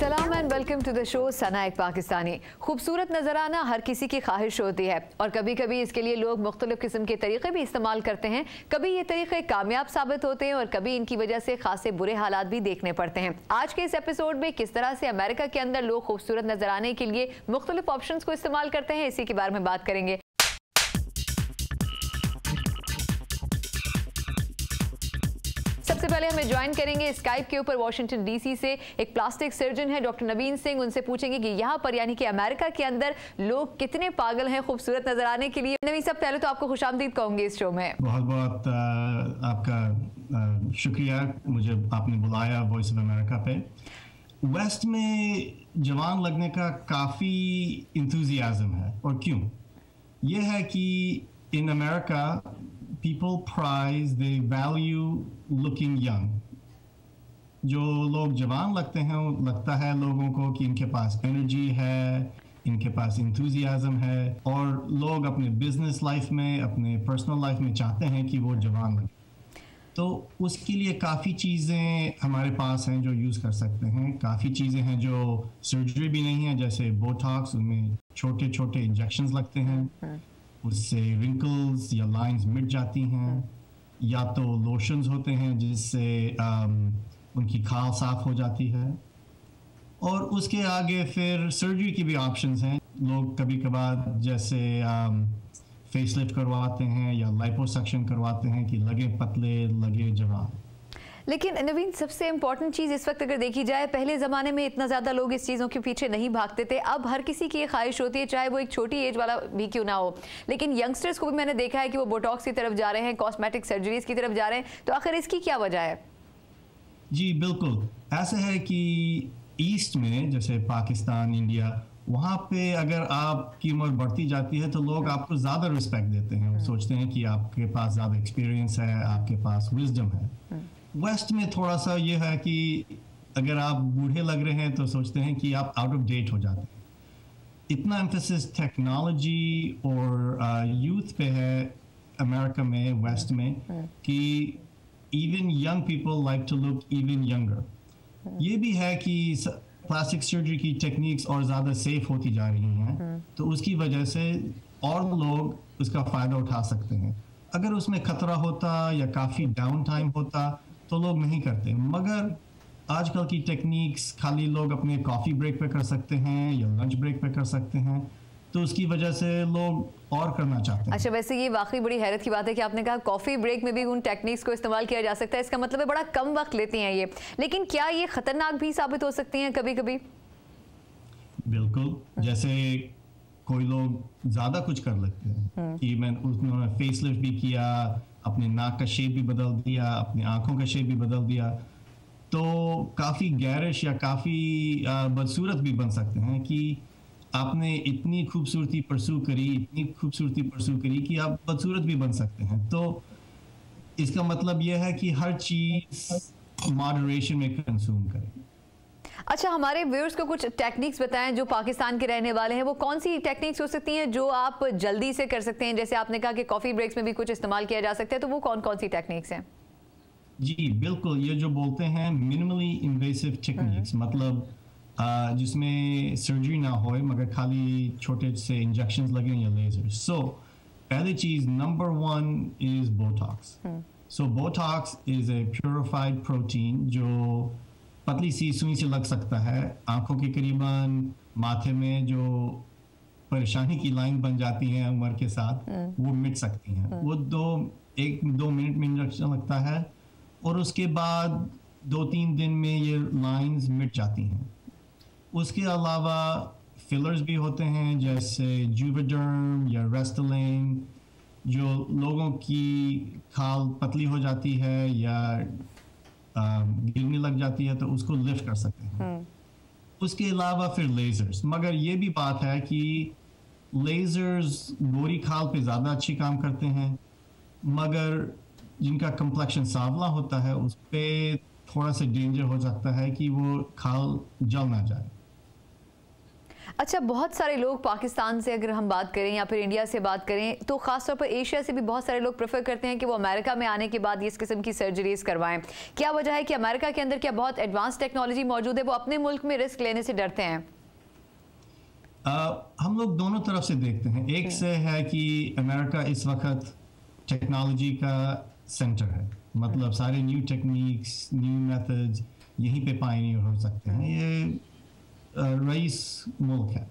सलाम and welcome to the show Sana एक पाकिस्तानी। खूबसूरत नजर आना हर किसी की ख्वाहिश होती है और कभी कभी इसके लिए लोग मुख्तलिफ किस्म के तरीके भी इस्तेमाल करते हैं। कभी ये तरीके कामयाब साबित होते हैं और कभी इनकी वजह से खासे बुरे हालात भी देखने पड़ते हैं। आज के इस एपिसोड में किस तरह से अमेरिका के अंदर लोग खूबसूरत नजर आने के लिए मुख्तलिफ ऑप्शंस को इस्तेमाल करते हैं, इसी के बारे में बात करेंगे। सबसे पहले हमें ज्वाइन करेंगे स्काइप के ऊपर वाशिंगटन डीसी से एक प्लास्टिक सर्जन है डॉक्टर नवीन सिंह। उनसे पूछेंगे कि यहाँ पर यानी कि अमेरिका के अंदर लोग कितने पागल हैं खूबसूरत नजर आने के लिए। नवीन साहब, पहले तो आपको खुशामदीद कहूंगी इस शो में। बहुत बहुत आपका शुक्रिया, मुझे आपने बुलाया वॉइस ऑफ अमेरिका पे। वेस्ट में जवान लगने का काफ़ी इंथुजियाज्म है, और क्यों? ये है कि in America people prize, they value looking young. जो लोग जवान लगते हैं, लगता है लोगों को कि इनके पास एनर्जी है, इनके पास इंथुजियाज्म है, और लोग अपने बिजनेस लाइफ में, अपने पर्सनल लाइफ में चाहते हैं कि वो जवान लगे। तो उसके लिए काफ़ी चीज़ें हमारे पास हैं जो यूज़ कर सकते हैं। काफ़ी चीज़ें हैं जो सर्जरी भी नहीं है, जैसे बोटॉक्स, उनमें छोटे छोटे इंजेक्शंस लगते हैं, उससे रिंकल्स या लाइंस मिट जाती हैं। या तो लोशंस होते हैं जिससे उनकी खाल साफ हो जाती है। और उसके आगे फिर सर्जरी की भी ऑप्शंस हैं। लोग कभी कभार जैसे फेसलिफ्ट करवाते हैं या लाइपोसक्शन करवाते हैं कि लगे पतले, लगे जवान। लेकिन नवीन, सबसे इंपॉर्टेंट चीज़ इस वक्त अगर देखी जाए, पहले ज़माने में इतना ज़्यादा लोग इस चीज़ों के पीछे नहीं भागते थे। अब हर किसी की ये ख्वाहिश होती है, चाहे वो एक छोटी एज वाला भी क्यों ना हो। लेकिन यंगस्टर्स को भी मैंने देखा है कि वो बोटॉक्स की तरफ जा रहे हैं, कॉस्मेटिक सर्जरीज की तरफ जा रहे हैं। तो आखिर इसकी क्या वजह है? जी बिल्कुल, ऐसा है कि ईस्ट में, जैसे पाकिस्तान, इंडिया, वहाँ पे अगर आपकी उम्र बढ़ती जाती है तो लोग आपको ज़्यादा रिस्पेक्ट देते हैं। वो सोचते हैं कि आपके पास ज़्यादा एक्सपीरियंस है, आपके पास विजडम है। वेस्ट में थोड़ा सा ये है कि अगर आप बूढ़े लग रहे हैं तो सोचते हैं कि आप आउट ऑफ डेट हो जाते हैं। इतना एम्फेसिस टेक्नोलॉजी और यूथ पे है अमेरिका में, वेस्ट में, कि even young people like to look even younger. ये भी है कि प्लास्टिक सर्जरी की टेक्निक्स और ज़्यादा सेफ होती जा रही हैं, तो उसकी वजह से और लोग उसका फ़ायदा उठा सकते हैं। अगर उसमें खतरा होता या काफ़ी डाउन टाइम होता तो लोग नहीं करते। मगर आजकल की टेक्निक्स खाली लोग अपने कॉफ़ी ब्रेक पे कर सकते हैं या लंच ब्रेक पे कर सकते हैं, तो उसकी वजह से लोग और करना चाहते हैं। अच्छा, वैसे ये वाकई बड़ी हैरत की बात है कि आपने कहा कॉफ़ी ब्रेक में भी उन टेक्निक्स को इस्तेमाल किया जा सकता है। इसका मतलब है बड़ा कम वक्त लेती हैं ये। लेकिन क्या ये खतरनाक भी साबित हो सकती हैं कभी कभी? बिल्कुल, जैसे कोई लोग ज़्यादा कुछ कर लेते हैं कि उन्होंने फेसलिफ्ट भी किया, अपने नाक का शेप भी बदल दिया, अपनी आंखों का शेप भी बदल दिया, तो काफ़ी गैरिश या काफ़ी बदसूरत भी बन सकते हैं कि आपने इतनी खूबसूरती परसू करी, इतनी खूबसूरती परसू करी कि आप बदसूरत भी बन सकते हैं। तो इसका मतलब यह है कि हर चीज़ मॉडरेशन में कंज्यूम करें। अच्छा, हमारे व्यूअर्स को कुछ टेक्निक्स बताएं जो पाकिस्तान के रहने वाले हैं। वो कौन सी टेक्निक्स हो सकती हैं जो आप जल्दी से कर सकते हैं? जैसे आपने कहा कि कॉफ़ी ब्रेक्स में भी कुछ इस्तेमाल किया जा सकता है, तो वो कौन कौन सी टेक्निक्स हैं? जी बिल्कुल, ये जो बोलते हैं मिनिमली इन्वेसिव टेक्निक्स, मतलब जिसमें सर्जरी ना हो मगर खाली छोटे से इंजेक्शंस लगें या लेजर्स। सो पहली चीज़ number 1 is botox. So botox is a purified protein जो पतली सी सुई से लग सकता है आंखों के करीबन, माथे में जो परेशानी की लाइन बन जाती है उम्र के साथ, वो मिट सकती हैं। वो 1-2 मिनट में इंजेक्शन लगता है और उसके बाद 2-3 दिन में ये लाइंस मिट जाती हैं। उसके अलावा फिलर्स भी होते हैं जैसे जूविडर्म या रेस्टलिन, जो लोगों की खाल पतली हो जाती है या गिरने लग जाती है तो उसको लिफ्ट कर सकते हैं। उसके अलावा फिर लेजर्स, मगर ये भी बात है कि लेजर्स गोरी खाल पे ज़्यादा अच्छी काम करते हैं, मगर जिनका कम्प्लेक्शन सांवला होता है उस पर थोड़ा सा डेंजर हो सकता है कि वो खाल जल ना जाए। अच्छा, बहुत सारे लोग पाकिस्तान से अगर हम बात करें या फिर इंडिया से बात करें तो खासतौर पर एशिया से भी बहुत सारे लोग प्रेफर करते हैं कि वो अमेरिका में आने के बाद इस किस्म की सर्जरीज करवाएं। क्या वजह है कि अमेरिका के अंदर क्या बहुत एडवांस टेक्नोलॉजी मौजूद है, वो अपने मुल्क में रिस्क लेने से डरते हैं? हम लोग दोनों तरफ से देखते हैं। एक से है कि अमेरिका इस वक्त टेक्नोलॉजी का सेंटर है, मतलब सारे न्यू टेक्निक्स, न्यू मेथड्स यहीं पे पायनियर हो सकते हैं। ये रईस मुल्क है।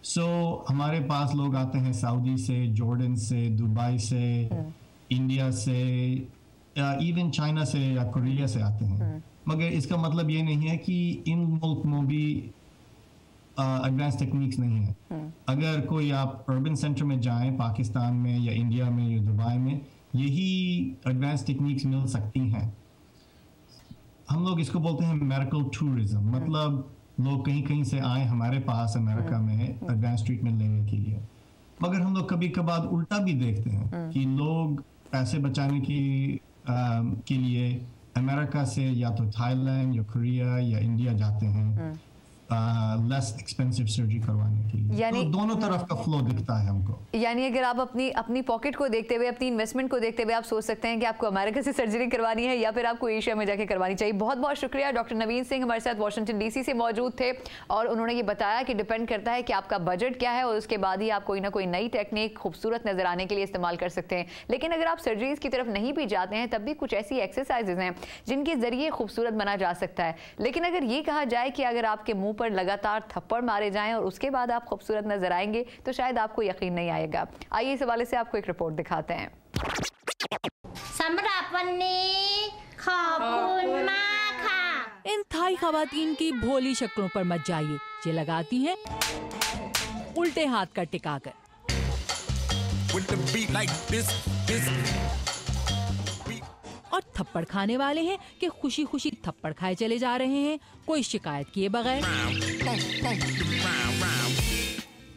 सो हमारे पास लोग आते हैं सऊदी से, जॉर्डन से, दुबई से, इंडिया से, इवन चाइना से या कोरिया से आते हैं। मगर इसका मतलब ये नहीं है कि इन मुल्क में भी एडवांस टेक्निक्स नहीं है। अगर कोई आप अर्बन सेंटर में जाएं पाकिस्तान में या इंडिया में या दुबई में, यही एडवांस टेक्निक्स मिल सकती हैं। हम लोग इसको बोलते हैं मेडिकल टूरिज्म, मतलब लोग कहीं कहीं से आए हमारे पास अमेरिका में एडवांस ट्रीटमेंट लेने के लिए। मगर हम लोग कभी कभार उल्टा भी देखते हैं कि लोग पैसे बचाने के लिए अमेरिका से या तो थाईलैंड या कोरिया या इंडिया जाते हैं लेस एक्सपेंसिव सर्जरी करवाने के लिए। यानी तो दोनों तरफ का फ्लो दिखता है हमको। यानी अगर आप अपनी पॉकेट को देखते हुए, अपनी इन्वेस्टमेंट को देखते हुए आप सोच सकते हैं कि आपको अमेरिका से सर्जरी करवानी है या फिर आपको एशिया में जाके करवानी चाहिए। बहुत बहुत शुक्रिया। डॉक्टर नवीन सिंह हमारे साथ वाशिंगटन डीसी से मौजूद थे और उन्होंने ये बताया कि डिपेंड करता है कि आपका बजट क्या है और उसके बाद ही आप कोई ना कोई नई टेक्निक खूबसूरत नजर आने के लिए इस्तेमाल कर सकते हैं। लेकिन अगर आप सर्जरीज की तरफ नहीं भी जाते हैं तब भी कुछ ऐसी एक्सरसाइजेज हैं जिनके जरिए खूबसूरत बना जा सकता है। लेकिन अगर ये कहा जाए कि अगर आपके मुंह पर लगातार थप्पड़ मारे जाएं और उसके बाद आप खूबसूरत नजर आएंगे तो शायद आपको यकीन नहीं आएगा। आइए इस हवाले से आपको एक रिपोर्ट दिखाते हैं। इन थाई खवातीन की भोली शक्लों पर मत जाइए। ये लगाती हैं उल्टे हाथ का टिकाकर। और थप्पड़ खाने वाले हैं कि खुशी खुशी थप्पड़ खाए चले जा रहे हैं, कोई शिकायत किए बगैर।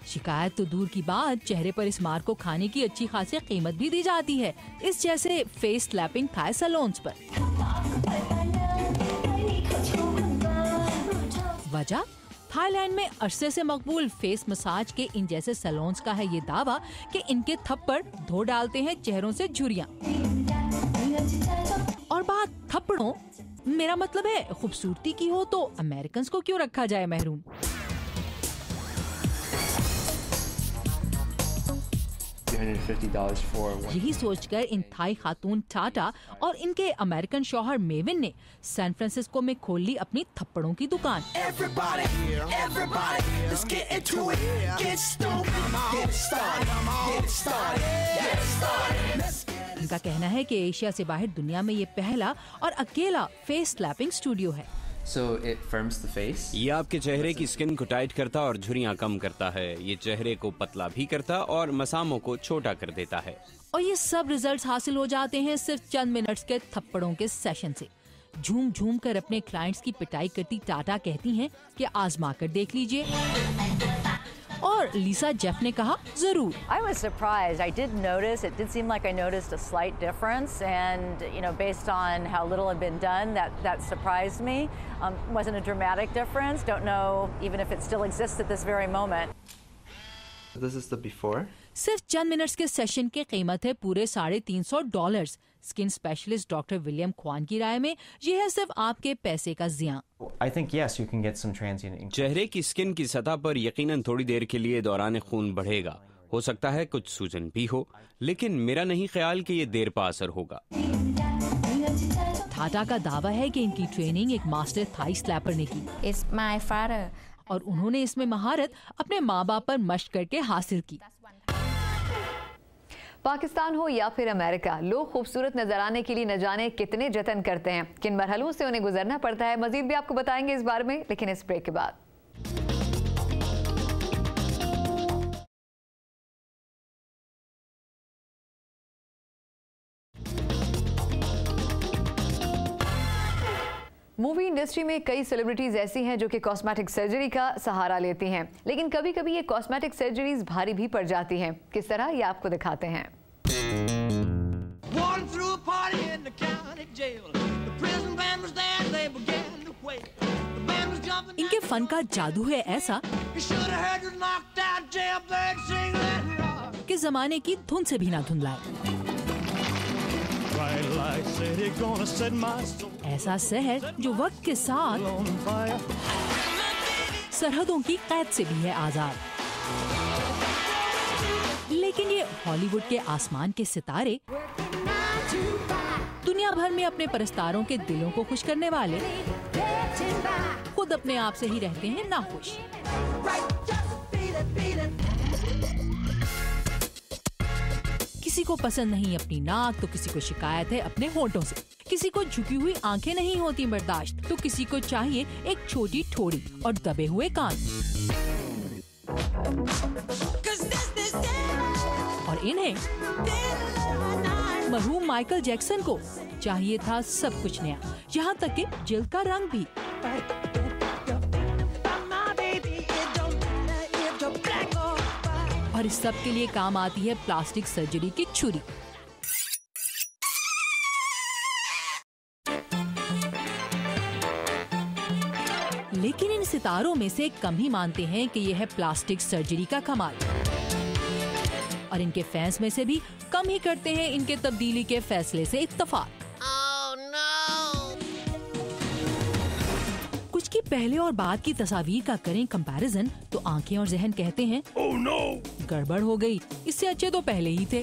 शिकायत तो दूर की बात, चेहरे पर इस मार को खाने की अच्छी खासी कीमत भी दी जाती है, इस जैसे फेस स्लैपिंग थाई सैलून्स पर। वजह थाईलैंड में अरसे से मकबूल फेस मसाज के इन जैसे सैलून्स का है ये दावा कि इनके थप्पड़ धो डालते हैं चेहरों से झुर्रियां। और बात थप्पड़ों, मेरा मतलब है खूबसूरती की हो तो अमेरिकन को क्यों रखा जाए महरूम। यही सोचकर इन थाई खातून टाटा और इनके अमेरिकन शौहर मेविन ने सैन फ्रांसिस्को में खोल ली अपनी थप्पड़ों की दुकान। इनका कहना है कि एशिया से बाहर दुनिया में ये पहला और अकेला फेस स्लैपिंग स्टूडियो है। So it firms the face. ये आपके चेहरे की स्किन को टाइट करता और झुर्रियां कम करता है। ये चेहरे को पतला भी करता और मसामों को छोटा कर देता है। और ये सब रिजल्ट्स हासिल हो जाते हैं सिर्फ चंद मिनट्स के थप्पड़ों के सेशन से। झूम झूम कर अपने क्लाइंट्स की पिटाई करती टाटा कहती हैं कि आजमा कर देख लीजिए। और लीसा जेफ ने कहा जरूर। I was surprised. I did notice. It did seem like I noticed a slight difference, and based on how little had been done, that surprised me. Wasn't a dramatic difference. Don't know even if it still exists at this very moment. This is the before. सिर्फ चंद minutes के session की कीमत है पूरे $350। Skin specialist doctor William Kwan की राय में ये है सिर्फ आपके पैसे का जियां। I think yes, you can get some transient increase. चेहरे की स्किन की सतह पर यकीनन थोड़ी देर के लिए दौरान खून बढ़ेगा, हो सकता है कुछ सूजन भी हो, लेकिन मेरा नहीं ख्याल कि ये देर पा असर होगा। टाटा का दावा है कि इनकी ट्रेनिंग एक मास्टर थाई स्लैपर ने की। It's my father. और उन्होंने इसमें महारत अपने माँ बाप पर मश्क करके हासिल की। पाकिस्तान हो या फिर अमेरिका, लोग खूबसूरत नजर आने के लिए न जाने कितने जतन करते हैं, किन मरहलों से उन्हें गुजरना पड़ता है। मजीद भी आपको बताएंगे इस बारे में, लेकिन इस ब्रेक के बाद। मूवी इंडस्ट्री में कई सेलिब्रिटीज ऐसी हैं जो कि कॉस्मेटिक सर्जरी का सहारा लेती हैं, लेकिन कभी कभी ये कॉस्मेटिक सर्जरीज भारी भी पड़ जाती हैं। किस तरह, ये आपको दिखाते हैं। इनके फन का जादू है ऐसा कि जमाने की धुन से भी ना धुंधलाए। ऐसा शहर जो वक्त के साथ सरहदों की कैद से भी है आजाद। लेकिन ये हॉलीवुड के आसमान के सितारे दुनिया भर में अपने परस्तारों के दिलों को खुश करने वाले खुद अपने आप से ही रहते हैं नाखुश। किसी को पसंद नहीं अपनी नाक तो किसी को शिकायत है अपने होठों से, किसी को झुकी हुई आंखें नहीं होती बर्दाश्त तो किसी को चाहिए एक छोटी ठोड़ी और दबे हुए कान। और इन्हें मरहूम माइकल जैक्सन को चाहिए था सब कुछ नया, यहाँ तक कि जिल्द का रंग भी। और इस सब के लिए काम आती है प्लास्टिक सर्जरी की छुरी। लेकिन इन सितारों में से कम ही मानते हैं कि यह है प्लास्टिक सर्जरी का कमाल, और इनके फैंस में से भी कम ही करते हैं इनके तब्दीली के फैसले से इत्तफाक। कुछ की पहले और बाद की तस्वीर का करें कंपैरिजन तो आंखें और जहन कहते हैं oh, no! गड़बड़ हो गई, इससे अच्छे तो पहले ही थे।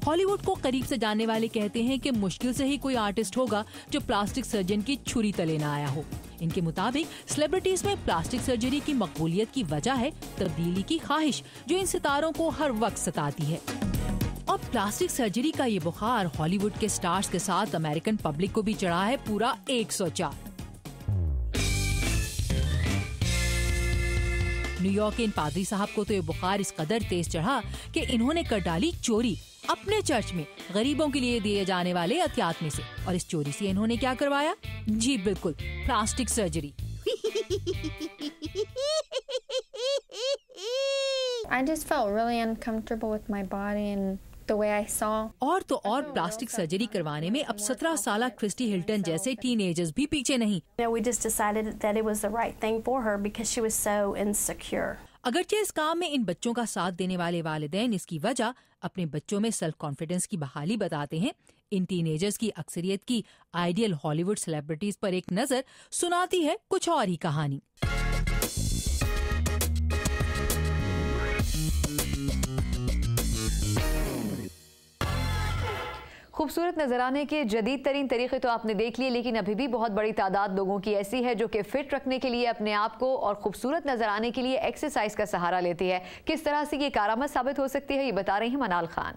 हॉलीवुड को करीब से जानने वाले कहते हैं कि मुश्किल से ही कोई आर्टिस्ट होगा जो प्लास्टिक सर्जन की छुरी तले न आया हो। इनके मुताबिक सेलिब्रिटीज में प्लास्टिक सर्जरी की मकबूलियत की वजह है तब्दीली की ख्वाहिश जो इन सितारों को हर वक्त सताती है। और प्लास्टिक सर्जरी का ये बुखार हॉलीवुड के स्टार्स के साथ अमेरिकन पब्लिक को भी चढ़ा है पूरा 104। न्यूयॉर्क के इन पादरी साहब को तो ये बुखार इस कदर तेज चढ़ा कि इन्होंने कर डाली चोरी अपने चर्च में गरीबों के लिए दिए जाने वाले अतियात में से। और इस चोरी से इन्होंने क्या करवाया? जी बिल्कुल, plastic surgery. I just felt really uncomfortable with my body and the way I saw. और तो और प्लास्टिक सर्जरी करवाने में अब 17 साल क्रिस्टी हिल्टन जैसे टीनेजर्स भी पीछे नहीं। We just decided that it was the right thing for her because she was so insecure. अगरचे इस काम में इन बच्चों का साथ देने वाले वालिदैन इसकी वजह अपने बच्चों में सेल्फ कॉन्फिडेंस की बहाली बताते हैं। इन टीनेजर्स की अक्सरियत की आइडियल हॉलीवुड सेलिब्रिटीज पर एक नजर सुनाती है कुछ और ही कहानी। खूबसूरत नजर आने के जदीद तरीन तरीके तो आपने देख लिए, लेकिन अभी भी बहुत बड़ी तादाद लोगों की ऐसी है जो कि फिट रखने के लिए अपने आप को और खूबसूरत नजर आने के लिए एक्सरसाइज का सहारा लेती है। किस तरह से ये कारआमद साबित हो सकती है ये बता रही हैं मनाल खान।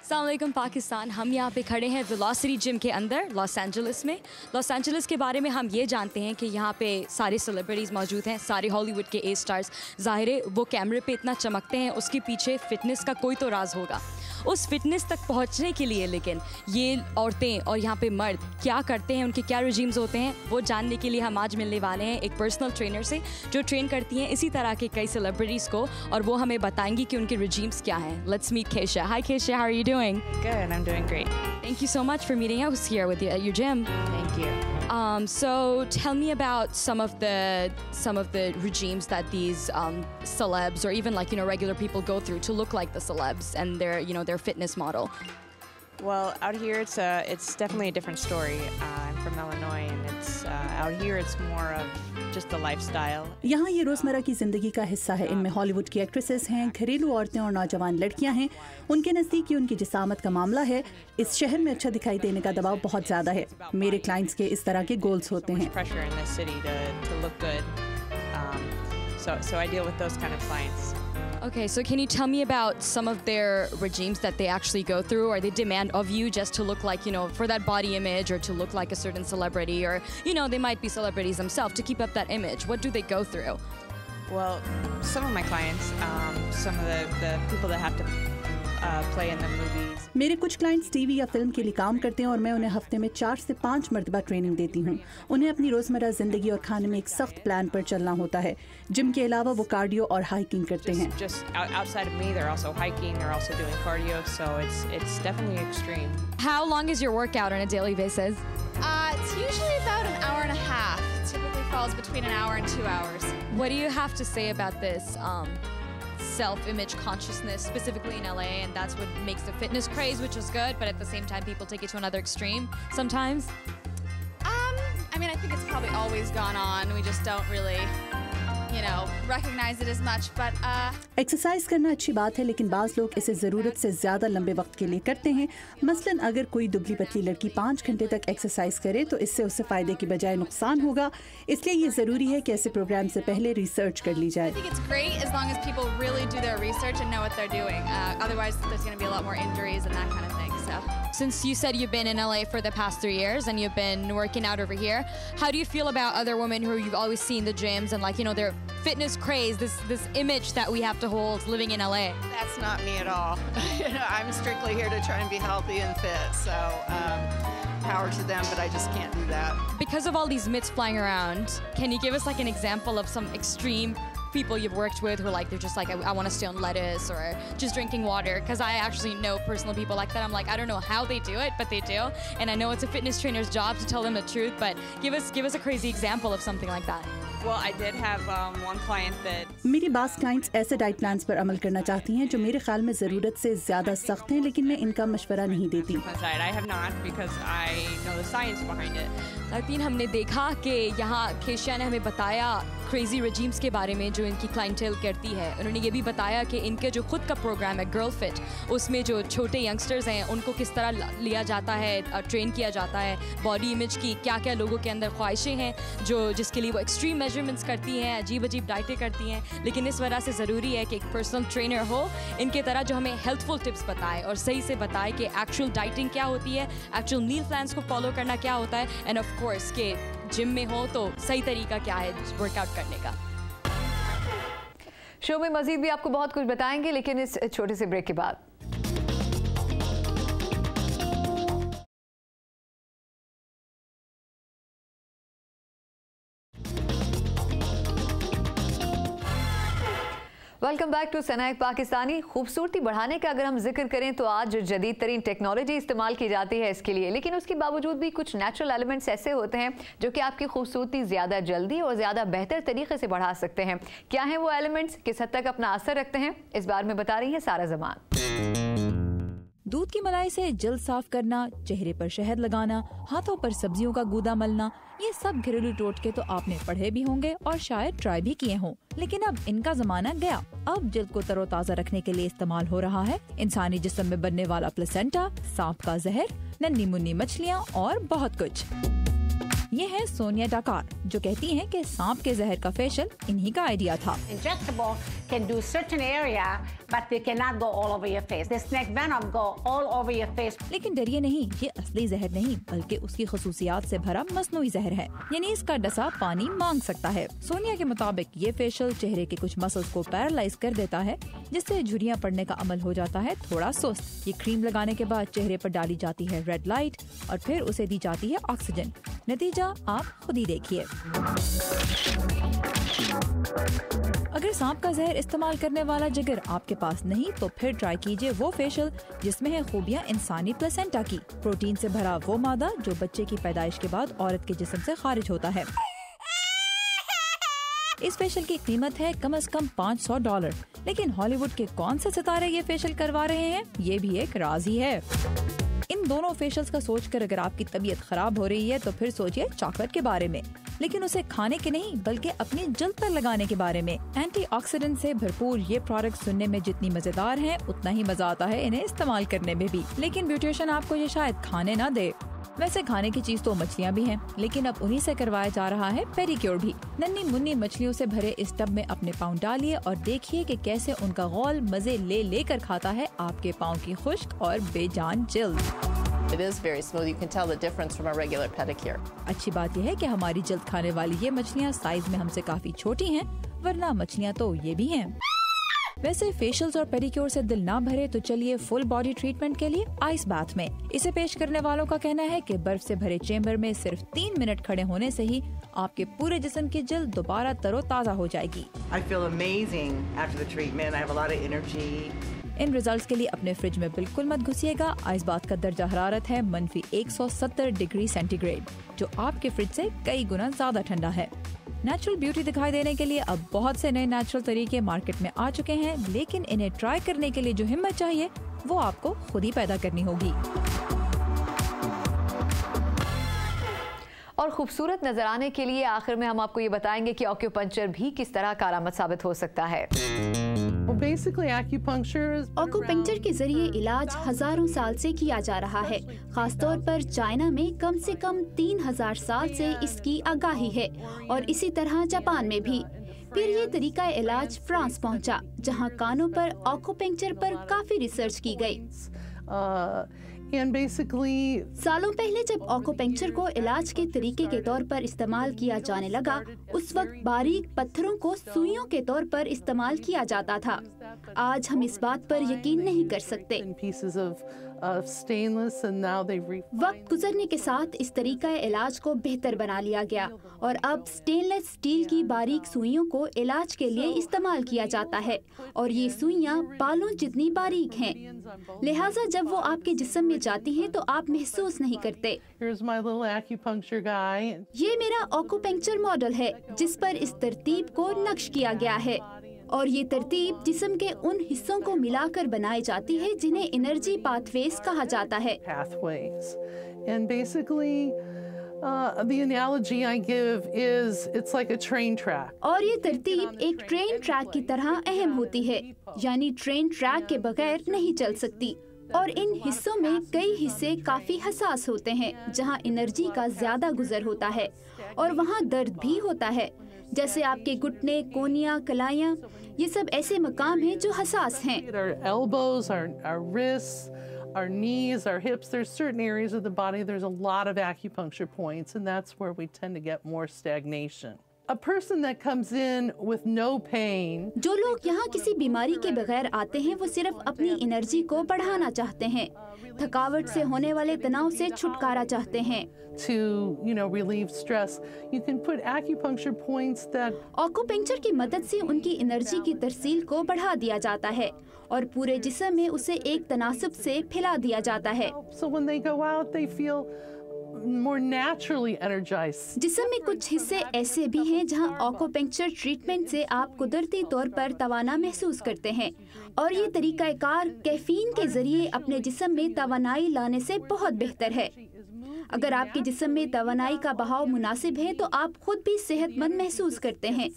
अस्सलाम वालेकुम पाकिस्तान। हम यहाँ पे खड़े हैं वेलोसिटी जिम के अंदर लॉस एंजलिस में। लॉस एंजलिस के बारे में हम ये जानते हैं कि यहाँ पे सारे सेलिब्रिटीज़ मौजूद हैं, सारे हॉलीवुड के ए स्टार्स। ज़ाहिर है वो कैमरे पे इतना चमकते हैं, उसके पीछे फ़िटनेस का कोई तो राज होगा। उस फिटनेस तक पहुँचने के लिए लेकिन ये औरतें और यहाँ पे मर्द क्या करते हैं, उनके क्या रिजीम्स होते हैं, वो जानने के लिए हम आज मिलने वाले हैं एक पर्सनल ट्रेनर से जो ट्रेन करती हैं इसी तरह के कई सेलिब्रिटीज़ को, और वो हमें बताएंगी कि उनके रिजीम्स क्या हैं। Let's meet Kesha. Hi Kesha, how are you doing? Good, I'm doing great. Thank you so much for meeting us here with you at your gym. Thank you. So tell me about some of the regimes that these celebs or even regular people go through to look like the celebs and their fitness model. Well, out here it's definitely a different story. I'm from Illinois, and it's out here it's more of just the lifestyle. यहाँ ये रोजमर्रा की जिंदगी का हिस्सा है। इनमें Hollywood की एक्ट्रेसेस हैं, घरेलू औरतें और नौजवान लड़कियां हैं। उनके नजदीक ये उनकी जिसामत का मामला है। इस शहर में अच्छा दिखाई देने का दबाव बहुत ज्यादा है। मेरे क्लाइंट्स के इस तरह के गोल्स होते हैं। Pressure in this city to look good. So I deal with those kind of clients. Okay, so can you tell me about some of their regimes that they actually go through, or they demand of you just to look like, for that body image, or to look like a certain celebrity, or, they might be celebrities themselves to keep up that image? What do they go through? Well, some of my clients, some of the people that have to play in the movies. मेरे कुछ clients TV या film के लिए काम करते हैं और मैं उन्हें हफ्ते में 4 से 5 मरतबा ट्रेनिंग देती हूँ। उन्हें अपनी रोजमर्रा जिंदगी और खाने में एक सख्त प्लान पर चलना होता है। जिम के अलावा वो कार्डियो और हाइकिंग करते हैं। Just outside of me, they're also hiking, they're also doing cardio, so it's definitely extreme. How long is your workout on a daily basis? It's usually about an hour and a half. Typically falls between an hour and 2 hours. What do you have to say about this self-image consciousness, specifically in LA, and that's what makes the fitness craze, which is good, but at the same time people take it to another extreme sometimes? I mean, I think it's probably always gone on. We just don't really, recognize it as much, but exercise करना अच्छी बात है, लेकिन बाज लोग इसे ज़रूरत से ज़्यादा लंबे वक्त के लिए करते हैं। मसलन अगर कोई दुबली पतली लड़की 5 घंटे तक एक्सरसाइज करे तो इससे उससे फ़ायदे की बजाय नुकसान होगा। इसलिए ये ज़रूरी है कि ऐसे प्रोग्राम से पहले रिसर्च कर ली जाए। I think it's great as long as people really do their research and know what they're doing. Otherwise, there's going to be a lot more injuries and that kind of thing. So, since you said you've been in LA for the past 3 years and you've been working out over here, how do you feel about other women who you've always seen the gyms and their fitness craze, this image that we have to hold living in LA? That's not me at all. I'm strictly here to try and be healthy and fit. So, power to them, but I just can't do that. Because of all these myths flying around, can you give us an example of some extreme people you've worked with who they're just I want to stay on lettuce or just drinking water? Because I actually know personal people like that. I'm I don't know how they do it, but they do. And I know it's a fitness trainer's job to tell them the truth, but give us a crazy example of something like that. Well, I did have one client that मेरी बास clients ऐसे diet plans पर अमल करना चाहती हैं जो मेरे ख्याल में ज़रूरत से ज़्यादा सख्त हैं, लेकिन मैं इनका मशवरा नहीं देती। I have not because I know the science behind it. लातीन, हमने देखा कि यहाँ केशिया ने हमें बताया क्रेजी रजीम्स के बारे में जो इनकी क्लाइंटेल करती है। उन्होंने ये भी बताया कि इनके जो खुद का प्रोग्राम है गर्ल फिट, उसमें जो छोटे यंगस्टर्स हैं उनको किस तरह लिया जाता है, ट्रेन किया जाता है। बॉडी इमेज की क्या क्या लोगों के अंदर ख्वाहिशें हैं जिसके लिए वो एक्सट्रीम मेजरमेंट्स करती हैं, अजीब अजीब डाइटें करती हैं। लेकिन इस वजह से ज़रूरी है कि एक पर्सनल ट्रेनर हो इनके तरह जो हमें हेल्थफुल टिप्स बताए और सही से बताए कि एक्चुअल डाइटिंग क्या होती है, एक्चुअल मील प्लान्स को फॉलो करना क्या होता है, एंड ऑफ कोर्स के जिम में हो तो सही तरीका क्या है वर्कआउट करने का। शो में मजीद भी आपको बहुत कुछ बताएंगे, लेकिन इस छोटे से ब्रेक के बाद। वेलकम बैक टू सनाएक पाकिस्तानी। खूबसूरती बढ़ाने का अगर हम जिक्र करें तो आज जदीद तरीन टेक्नोलॉजी इस्तेमाल की जाती है इसके लिए, लेकिन उसके बावजूद भी कुछ नेचुरल एलिमेंट्स ऐसे होते हैं जो कि आपकी खूबसूरती ज़्यादा जल्दी और ज़्यादा बेहतर तरीके से बढ़ा सकते हैं। क्या हैं वो एलिमेंट्स, किस हद तक अपना असर रखते हैं, इस बारे में बता रही है सारा जमान। दूध की मलाई से जल्द साफ करना, चेहरे पर शहद लगाना, हाथों पर सब्जियों का गूदा मलना, ये सब घरेलू टोटके तो आपने पढ़े भी होंगे और शायद ट्राई भी किए हों। लेकिन अब इनका जमाना गया। अब जल्द को तरोताजा रखने के लिए इस्तेमाल हो रहा है इंसानी जिस्म में बनने वाला प्लेसेंटा, सांप का जहर, नन्ही मुन्नी मछलियाँ और बहुत कुछ। ये है सोनिया डाकार जो कहती हैं कि सांप के जहर का फेशियल इन्हीं का आइडिया था। Injectable can do certain area, but they cannot go all over your face. The snake venom go all over your face. लेकिन डरिए नहीं, ये असली जहर नहीं बल्कि उसकी खसूसियात से भरा मसनूई जहर है, यानी इसका डसा पानी मांग सकता है। सोनिया के मुताबिक ये फेशियल चेहरे के कुछ मसल्स को पैरालाइज कर देता है, जिससे झुर्रियाँ पड़ने का अमल हो जाता है थोड़ा सुस्त। ये क्रीम लगाने के बाद चेहरे पर डाली जाती है रेड लाइट और फिर उसे दी जाती है ऑक्सीजन। नतीजा आप खुद ही देखिए। अगर सांप का जहर इस्तेमाल करने वाला जिगर आपके पास नहीं तो फिर ट्राई कीजिए वो फेशियल जिसमें है खूबियाँ इंसानी प्लेसेंटा की। प्रोटीन से भरा वो मादा जो बच्चे की पैदाइश के बाद औरत के जिस्म से खारिज होता है। इस फेशियल की कीमत है कम से कम $500, लेकिन हॉलीवुड के कौन से सितारे ये फेशियल करवा रहे हैं ये भी एक राज ही है। इन दोनों फेशियल्स का सोचकर अगर आपकी तबीयत खराब हो रही है तो फिर सोचिए चॉकलेट के बारे में, लेकिन उसे खाने के नहीं बल्कि अपनी जल्द पर लगाने के बारे में। एंटीऑक्सीडेंट से भरपूर ये प्रोडक्ट सुनने में जितनी मजेदार हैं उतना ही मजा आता है इन्हें इस्तेमाल करने में भी। लेकिन ब्यूटिशियन आपको ये शायद खाने ना दे। वैसे खाने की चीज तो मछलियाँ भी हैं, लेकिन अब उन्हीं से करवाया जा रहा है पेडिक्योर भी। नन्ही मुन्नी मछलियों से भरे इस टब में अपने पाँव डालिए और देखिए कि कैसे उनका गौल मजे ले लेकर खाता है आपके पाँव की खुश्क और बेजान जल्द। It is very smooth. You can tell the difference from a regular pedicure. अच्छी बात यह है कि हमारी जल्द खाने वाली ये मछलियाँ साइज में हमसे काफी छोटी हैं, वरना मछलियाँ तो ये भी हैं। वैसे फेशियल्स और पेडिक्योर से दिल ना भरे तो चलिए फुल बॉडी ट्रीटमेंट के लिए आइस बाथ में। इसे पेश करने वालों का कहना है कि बर्फ से भरे चेंबर में सिर्फ 3 मिनट खड़े होने से ही आपके पूरे जिस्म की जल्द दोबारा तरोताजा हो जाएगी। I feel amazing after the treatment. I have a lot of energy. In results के लिए अपने फ्रिज में बिल्कुल मत घुसिएगा। आइस बाथ का दर्जा हरारत है -170 डिग्री सेंटीग्रेड, जो आपके फ्रिज से कई गुना ज्यादा ठंडा है। नेचुरल ब्यूटी दिखाई देने के लिए अब बहुत से नए नेचुरल तरीके मार्केट में आ चुके हैं, लेकिन इन्हें ट्राई करने के लिए जो हिम्मत चाहिए वो आपको खुद ही पैदा करनी होगी। और खूबसूरत नजर आने के लिए आखिर में हम आपको ये बताएंगे कि ऑक्यूपंक्चर भी किस तरह कारआमद साबित हो सकता है। ऑक्यूपंक्चर के जरिए इलाज हजारों साल से किया जा रहा है। खासतौर पर चाइना में कम से कम 3000 साल से इसकी आगाही है और इसी तरह जापान में भी। फिर ये तरीका इलाज फ्रांस पहुंचा, जहां कानों पर ऑक्यूपंक्चर पर काफी रिसर्च की गई। सालों पहले जब ऑक्यूपंक्चर को इलाज के तरीके के तौर पर इस्तेमाल किया जाने लगा, उस वक्त बारीक पत्थरों को सुइयों के तौर पर इस्तेमाल किया जाता था। आज हम इस बात पर यकीन नहीं कर सकते। वक्त गुजरने के साथ इस तरीका इलाज को बेहतर बना लिया गया और अब स्टेनलेस स्टील की बारीक सुइयों को इलाज के लिए इस्तेमाल किया जाता है और ये सुइयां बालों जितनी बारीक हैं। लिहाजा जब वो आपके जिस्म में जाती हैं तो आप महसूस नहीं करते। ये मेरा ऑक्यूपंक्चर मॉडल है जिस पर इस तरतीब को नक्श किया गया है और ये तरतीब जिस्म के उन हिस्सों को मिलाकर बनाई जाती है जिन्हें एनर्जी पाथवेज कहा जाता है। The analogy I give is it's like a train track. और ये तरतीब एक ट्रेन ट्रैक की तरह अहम होती है, यानी ट्रेन ट्रैक के बगैर नहीं चल सकती। और इन हिस्सों में कई हिस्से काफी हसास होते हैं, जहां एनर्जी का ज्यादा गुजर होता है और वहां दर्द भी होता है, जैसे आपके घुटने, कोनियां, कलाइयां। ये सब ऐसे मकाम हैं जो हसास हैं। Our elbows, our wrists, our knees, our hips, there's certain areas of the body, there's a lot of acupuncture points, and that's where we tend to get more stagnation. A person that comes in with no pain, जो लोग यहाँ किसी बीमारी के बगैर आते हैं वो सिर्फ अपनी एनर्जी को बढ़ाना चाहते हैं, थकावट से होने वाले तनाव से छुटकारा चाहते हैं। To, relieve stress, you can put acupuncture points that ऑक्यूपंक्चर की मदद से उनकी एनर्जी की तरसील को बढ़ा दिया जाता है और पूरे जिस्म में उसे एक तनासुब से फैला दिया जाता है। So when they go out, they feel more naturally energized. जिस्म में कुछ हिस्से ऐसे भी हैं जहां ऑक्यूपंक्चर ट्रीटमेंट से आप कुदरती तौर पर तवाना महसूस करते हैं और ये तरीकाकार कैफीन के जरिए अपने जिस्म में तवानाई लाने से बहुत बेहतर है। अगर आपके जिस्म में तवानाई का बहाव मुनासिब है तो आप खुद भी सेहतमंद महसूस करते हैं।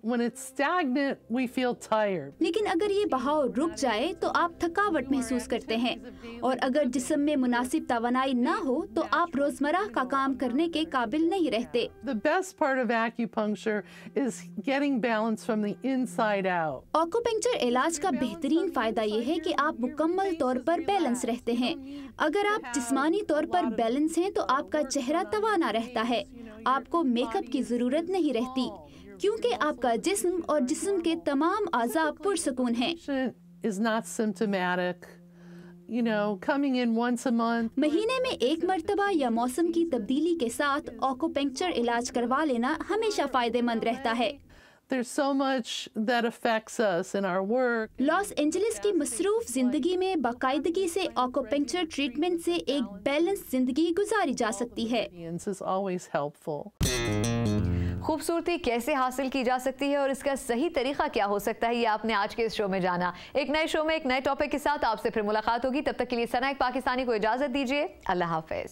When it's stagnant, we feel tired. लेकिन अगर ये बहाव रुक जाए तो आप थकावट महसूस करते हैं और अगर जिस्म में मुनासिब तवानाई ना हो तो आप रोजमर्रा का काम करने के काबिल नहीं रहते। The best part of acupuncture is getting balance from the inside out. ऑक्यूपंक्चर इलाज का बेहतरीन फायदा ये है कि आप मुकम्मल तौर पर बैलेंस रहते हैं। अगर आप जिस्मानी तौर पर बैलेंस हैं तो आपका चेहरा तवाना रहता है, आपको मेकअप की जरूरत नहीं रहती क्योंकि आपका जिस्म और जिस्म के तमाम आज़ा पुरसकून हैं। Is not symptomatic. Coming in once a month. महीने में एक मर्तबा या मौसम की तब्दीली के साथ ऑक्यूपंक्चर इलाज करवा लेना हमेशा फायदेमंद रहता है। There's so much that affects us in our work. Los Angeles की मसरूफ जिंदगी में बाकायदगी से ऑक्यूपंक्चर ट्रीटमेंट से एक बैलेंस जिंदगी गुजारी जा सकती है। Is always helpful. खूबसूरती कैसे हासिल की जा सकती है और इसका सही तरीका क्या हो सकता है, ये आपने आज के इस शो में जाना। एक नए शो में एक नए टॉपिक के साथ आपसे फिर मुलाकात होगी। तब तक के लिए सना एक पाकिस्तानी को इजाजत दीजिए। अल्लाह हाफिज।